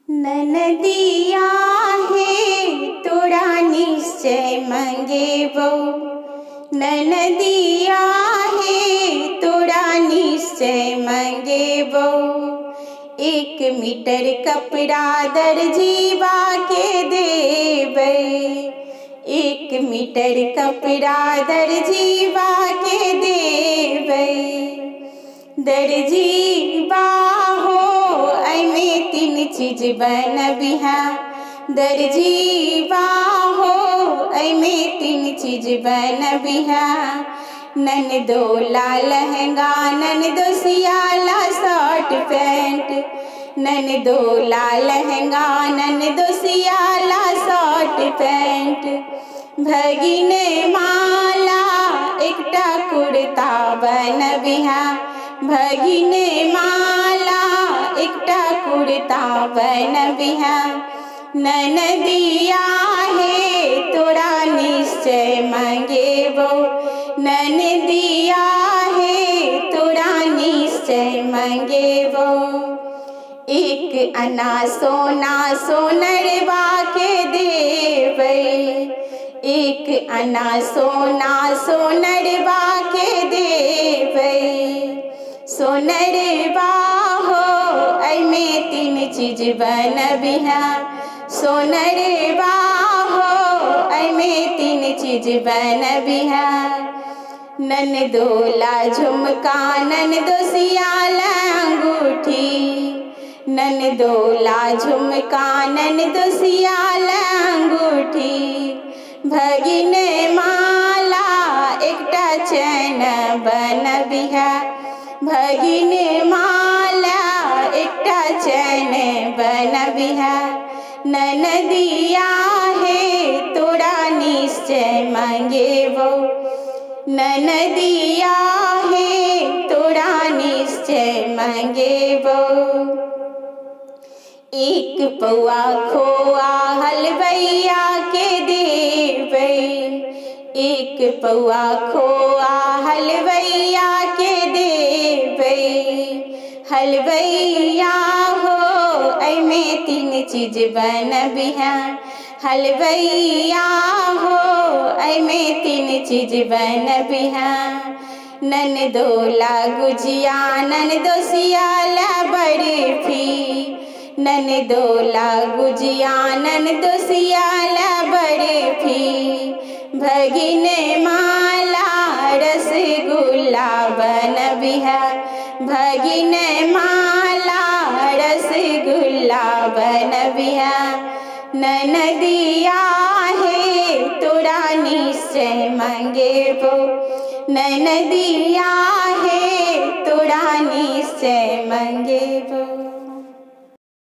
ननदिया है तोरा निश्चय मंगेबो। ननदिया है तोरा निश्चय मंगेबो। 1 मीटर कपड़ा दर्जीबा के देबै। 1 मीटर कपड़ा दर्जीबा के देबै। दर्जीबा हो एमे 3 चीज बनबिहा। दर्जीबा हो एमे 3 चीज बनबिहा। ननदोला लहंगा ननदोसियाला शर्ट पैंट। ननदोला लहंगा ननदोसियाला शर्ट पैंट। भगिने माला एकटा कुर्ता बनबिहा। भगिने माला एकटा कुर्ता बनबिहा। ननदिया है तोरा निश्चय मंगेबो। ननदिया है तोरा निश्चय मंगेबो। 1 आना सोना सोनरबा के देबै। 1 आना सोना सोनरबा के देबै। सोनरबा हो एमे 3 चीज बनबिहा। सोनरबा हो एमे 3 चीज बनबिहा। ननदोला झुमका ननदोसियाला अंगूठी। ननदोला झुमका ननदोसियाला अंगूठी। भगिने माला एकटा चैन बनबिहा। भगिने माला एकटा चैन बनबिहा। ननदिया है तोरा निश्चय मंगेबो। ननदिया है तोरा निश्चय मंगेबो। 1 पौआ खोआ हलवैया के देबै। 1 पौआ खोआ हलवैया के देबै। हलवैया हो एमे 3 चीज बनबिहा। हलवैया हो एमे 3 चीज बनबिहा। ननदोला गुजिया ननदोसियाला बर्फी। ननदोला गुजिया ननदोसियाला बर्फी। भगिने माला रसगुल्ला बनबिहा। भगिने माला रसगुल्ला बनबिहा। ननदिया है तोरा निश्चय मंगेबो। ननदिया है तोरा निश्चय मंगेबो।